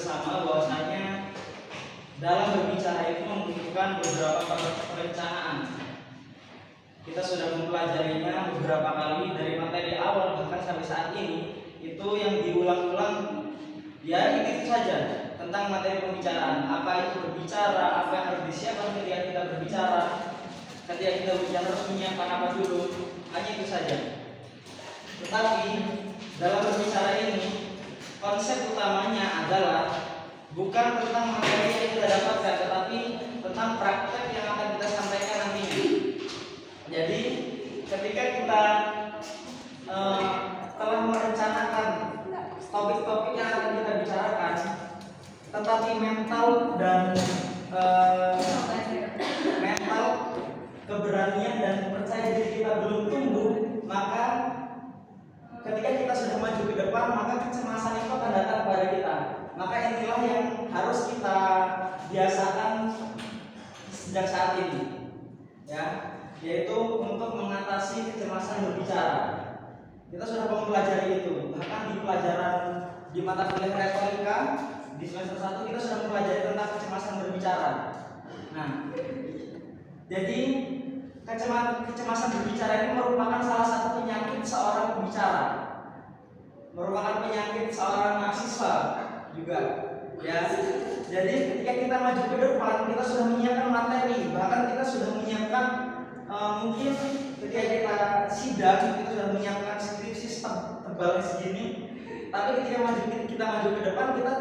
bersama bahwasanya dalam berbicara itu membutuhkan beberapa perencanaan. Kita sudah mempelajarinya beberapa kali dari materi awal bahkan sampai saat ini. Itu yang diulang-ulang ya itu saja tentang materi pembicaraan. Apa itu berbicara, apa yang harus disiapkan ketika kita berbicara. Ketika kita berbicara harus menyiapkan apa dulu. Hanya itu saja. Tetapi dalam berbicara ini konsep utamanya adalah bukan tentang materi yang kita dapatkan, tetapi tentang praktek yang akan kita sampaikan nantinya. Jadi ketika kita telah merencanakan topik-topik yang akan kita bicarakan, tetapi mental dan mental keberanian dan percaya diri kita belum tumbuh, maka ketika kita sudah maju ke depan, maka kecemasan itu akan datang kepada kita. Maka inilah yang harus kita biasakan sejak saat ini, ya, yaitu untuk mengatasi kecemasan berbicara. Kita sudah mempelajari itu, bahkan di pelajaran di mata kuliah retorika di semester 1 kita sudah mempelajari tentang kecemasan berbicara. Nah, jadi kecemasan berbicara ini merupakan salah satu penyakit seorang pembicara, merupakan penyakit seorang mahasiswa juga, ya. Jadi ketika kita maju ke depan, kita sudah menyiapkan materi, bahkan kita sudah menyiapkan mungkin ketika kita sidang kita sudah menyiapkan skripsi tebal segini, tapi ketika kita maju ke depan kita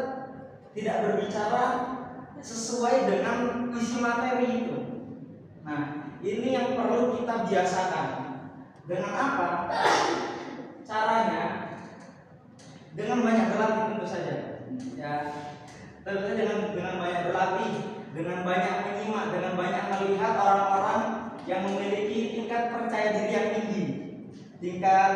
tidak berbicara sesuai dengan isi materi itu. Nah, ini yang perlu kita biasakan. Dengan apa? Caranya dengan banyak berlatih tentu saja. Ya, tentu saja dengan banyak berlatih, dengan banyak menyimak, dengan banyak melihat orang-orang yang memiliki tingkat percaya diri yang tinggi, tingkat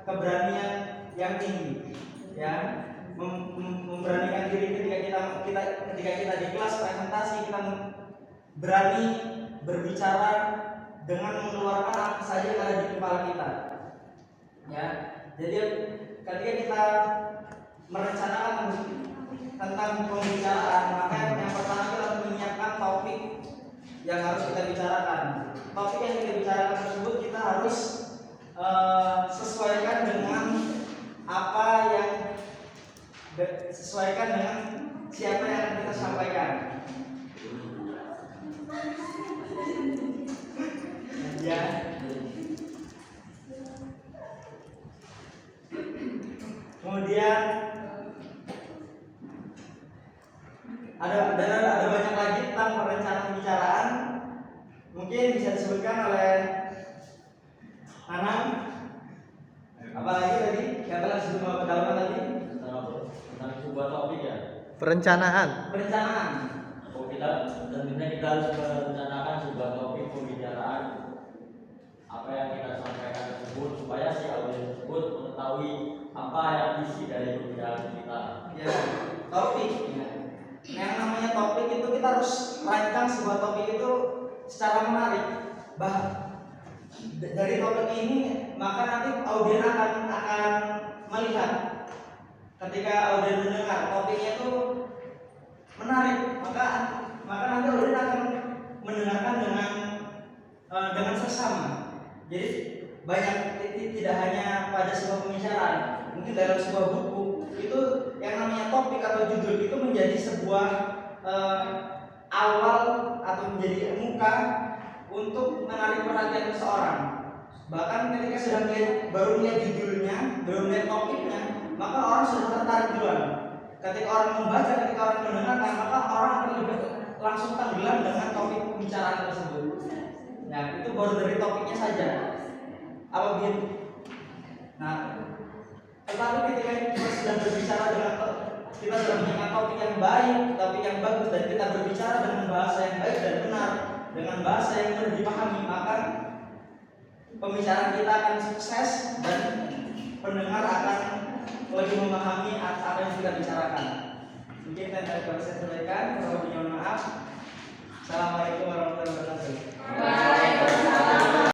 keberanian yang tinggi, ya, memberanikan diri ketika kita di kelas presentasi kita berani berbicara dengan mengeluarkan apa saja yang ada di kepala kita, ya. Jadi ketika kita merencanakan tentang pembicaraan, maka yang pertama kita harus menyiapkan topik yang harus kita bicarakan. Topik yang kita bicarakan tersebut kita harus sesuaikan dengan apa yang sesuaikan dengan siapa yang akan kita sampaikan. Ya. Kemudian ada banyak lagi tentang perencanaan pembicaraan. Mungkin bisa disebutkan oleh Anang. Apalagi tadi yang telah disebut pendalaman tadi tentang sebuah topik ya. Perencanaan. Oh, tentunya kita harus merencanakan sebuah topik pembicaraan. Apa yang kita sampaikan tersebut supaya si audiens tersebut mengetahui apa yang isi dari pembicaraan kita. Ya, topik. Ya. Yang namanya topik itu kita harus rancang sebuah topik itu secara menarik. Dari topik ini maka nanti audiens akan melihat. Ketika audiens mendengar topiknya itu menarik, maka nanti audiens akan mendengarkan dengan seksama. Jadi banyak, tidak hanya pada sebuah pembicaraan, mungkin dalam sebuah buku itu yang namanya topik atau judul itu menjadi sebuah awal atau menjadi muka untuk menarik perhatian seseorang. Bahkan ketika sudah baru melihat judulnya, baru melihat topiknya, maka orang sudah tertarik duluan. Ketika orang membaca, ketika orang mendengarkan, maka orang akan lebih langsung tenggelam dengan topik pembicaraan tersebut. Nah, itu baru dari topiknya saja. Apa begitu? Nah, tetapi ketika kita sudah berbicara kita sudah menyiapkan topik yang baik, topik yang bagus, dan kita berbicara dengan bahasa yang baik dan benar, dengan bahasa yang mudah dipahami, maka pembicaraan kita akan sukses dan pendengar akan lebih memahami apa yang kita bicarakan. Mungkin yang tadi saya sampaikan,